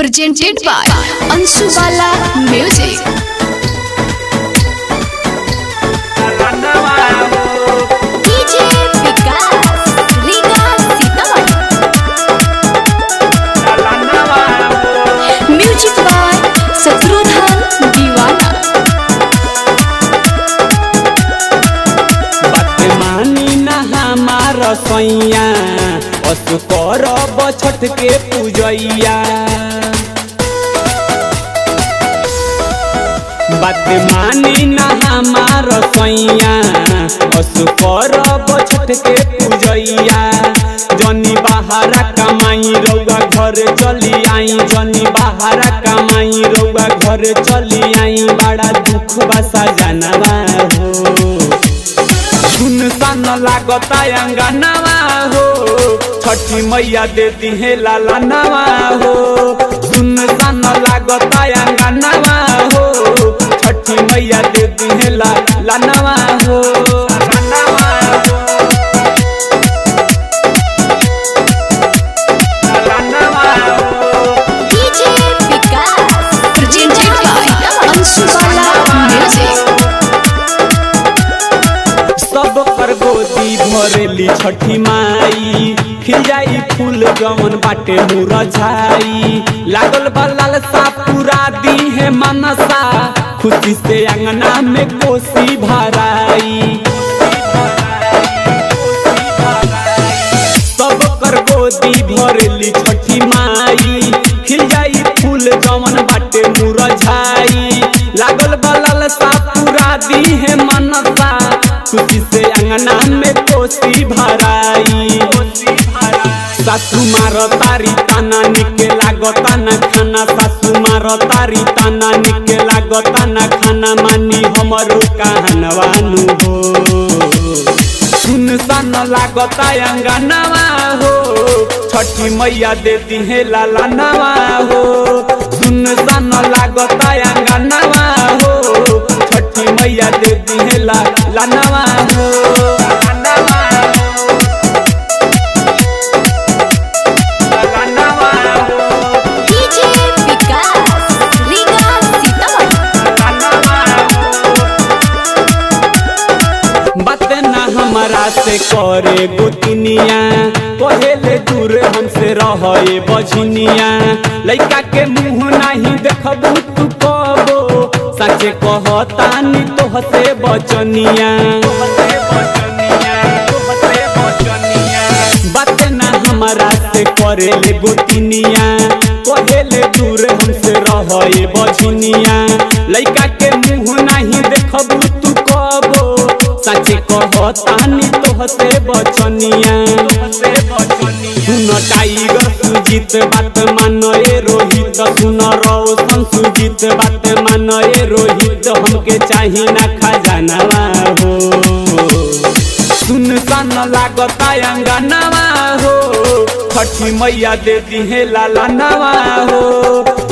presented by Anshu Bala Music. DJ Vikas Liga Sitamarhi. Music by Shatrudhan Diwana. मानी ना हमारा सैया असु करब छठ के पूजैया। बात मानी ना हमारा सैया असु करब छठ के पूजैया। जनी बाहरा कमाई रउआ घर चली आई, जनी बाहरा कमाई रउआ घर चली आई। बड़ा दुख बसा जानवा हो, सुनसान लागता अंगनवा हो। छठी मैया दे दी है लाला नवा हो, सुनसान लागता अंगनवा हो। छठी मैया दे दी है लाला नवा हो। DJ Vikas presented by Anshu Bala Music. सब पर गोदी भरेली छठी माई, खिल जाई फूल जवन बाटे मुरझाई। लागल बलाल सा पूरा दी है मनसा, खुशी से अंगना में कोसी भराई। सब कर गोदी भरेली छठी माई, खिल जाई फूल जवन बाटे मुरझाई। लागल बलाल सा पूरा दी है मनसा, खुशी से अंगना में कोसी भराई। सासु मार तारी ताना निके लागता न खाना, सासु मार तारी ताना निके लागता न खाना। मानी हमरो कहनवानु हो, सुनसान लागता अंगनवा हो। छठी मैया देती है लाला नवा हो, सुनसान लागता अंगनवा हो। छठी मैया देती है लाला नवा हो। DJ Vikas Liga Sitamarhi. बात ना हमारा से करे गोतिनिया, पहले दूर हमसे रहे बझनिया। लइका के मुँह नहीं देखबू तू कबो, सचे कहतानी तोहसे बचनिया। बात ना हमारा से करे ले गोतिनिया, पहले दूर हमसे रहे बझनिया। लइका के मुँह नहीं देखबू तू कबो, सचे कहतानी तोहसे बचनिया। सुन टाइगर सुजीत बात मानो ए रोहित, सुन रोशन सुजीत बात मानो ए रोहित। हमके चाही ना खजानवा हो, सुनसान लागता अंगनवा हो। छठी मैया देती है लाला नवा हो,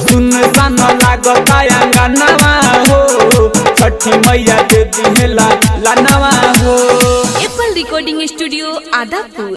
सुनसान लागता अंगनवा हो। छठी मैया देती है लाला नवा हो। Apple Recording Studio, Adapur.